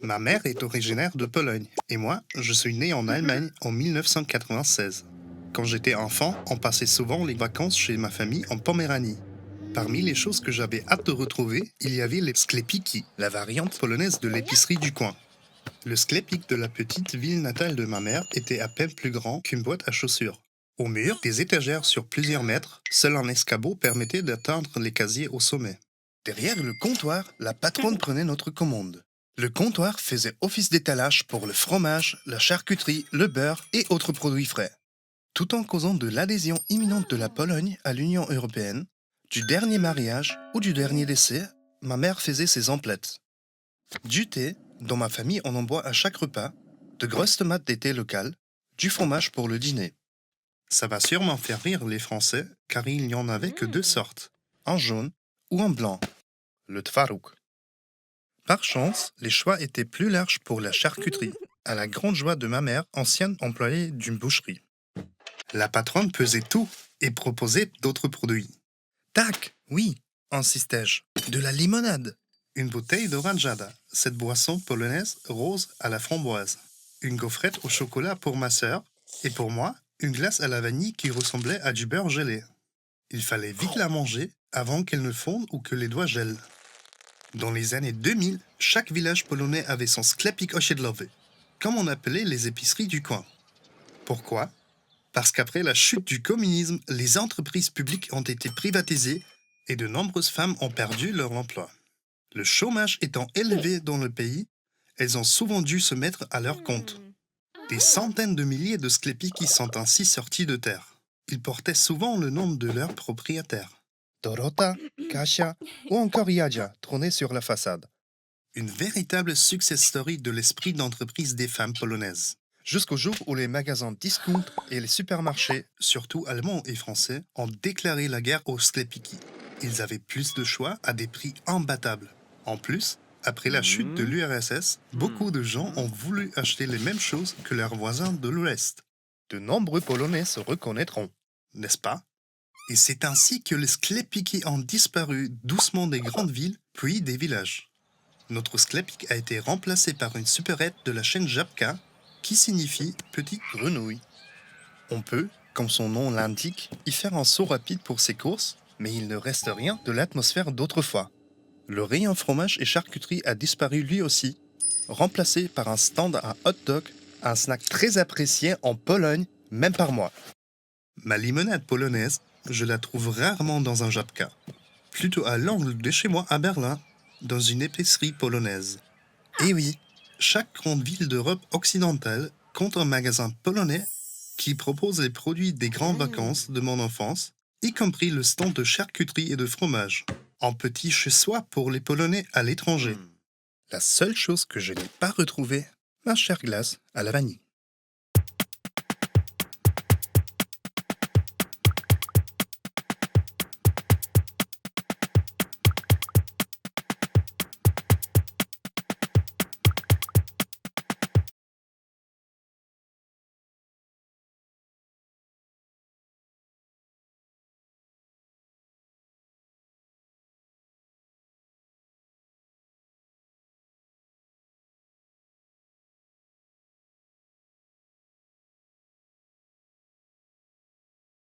Ma mère est originaire de Pologne et moi, je suis né en Allemagne en 1996. Quand j'étais enfant, on passait souvent les vacances chez ma famille en Poméranie. Parmi les choses que j'avais hâte de retrouver, il y avait les sklepiki, la variante polonaise de l'épicerie du coin. Le sklepik de la petite ville natale de ma mère était à peine plus grand qu'une boîte à chaussures. Au mur, des étagères sur plusieurs mètres, seul un escabeau permettait d'atteindre les casiers au sommet. Derrière le comptoir, la patronne prenait notre commande. Le comptoir faisait office d'étalage pour le fromage, la charcuterie, le beurre et autres produits frais. Tout en causant de l'adhésion imminente de la Pologne à l'Union européenne, du dernier mariage ou du dernier décès, ma mère faisait ses emplettes. Du thé, dans ma famille on en boit à chaque repas, de grosses tomates d'été locales, du fromage pour le dîner. Ça va sûrement faire rire les Français, car il n'y en avait que deux sortes, un jaune ou un blanc, le twaróg. Par chance, les choix étaient plus larges pour la charcuterie, à la grande joie de ma mère, ancienne employée d'une boucherie. La patronne pesait tout et proposait d'autres produits. Tac, oui, insistai-je, de la limonade. Une bouteille d'oranjada, cette boisson polonaise rose à la framboise. Une gaufrette au chocolat pour ma sœur, et pour moi, une glace à la vanille qui ressemblait à du beurre gelé. Il fallait vite la manger avant qu'elle ne fonde ou que les doigts gèlent. Dans les années 2000, chaque village polonais avait son sklepik osiedlowy, comme on appelait les épiceries du coin. Pourquoi? Parce qu'après la chute du communisme, les entreprises publiques ont été privatisées et de nombreuses femmes ont perdu leur emploi. Le chômage étant élevé dans le pays, elles ont souvent dû se mettre à leur compte. Des centaines de milliers de sklepiki sont ainsi sortis de terre. Ils portaient souvent le nom de leur propriétaire. Dorota, Kasia ou encore Jadzia trônaient sur la façade. Une véritable success story de l'esprit d'entreprise des femmes polonaises. Jusqu'au jour où les magasins discount et les supermarchés, surtout allemands et français, ont déclaré la guerre aux sklepiki. Ils avaient plus de choix à des prix imbattables. En plus, après la chute de l'URSS, beaucoup de gens ont voulu acheter les mêmes choses que leurs voisins de l'Ouest. De nombreux Polonais se reconnaîtront, n'est-ce pas? Et c'est ainsi que les sklepiki ont disparu doucement des grandes villes, puis des villages. Notre sklepik a été remplacé par une supérette de la chaîne Żabka, qui signifie petite grenouille. On peut, comme son nom l'indique, y faire un saut rapide pour ses courses, mais il ne reste rien de l'atmosphère d'autrefois. Le rayon fromage et charcuterie a disparu lui aussi, remplacé par un stand à hot dog, un snack très apprécié en Pologne, même par moi. Ma limonade polonaise, je la trouve rarement dans un Żabka, plutôt à l'angle de chez moi à Berlin, dans une épicerie polonaise. Et oui, chaque grande ville d'Europe occidentale compte un magasin polonais qui propose les produits des grandes vacances de mon enfance, y compris le stand de charcuterie et de fromage, en petit chez soi pour les Polonais à l'étranger. La seule chose que je n'ai pas retrouvée, ma chère glace à la vanille.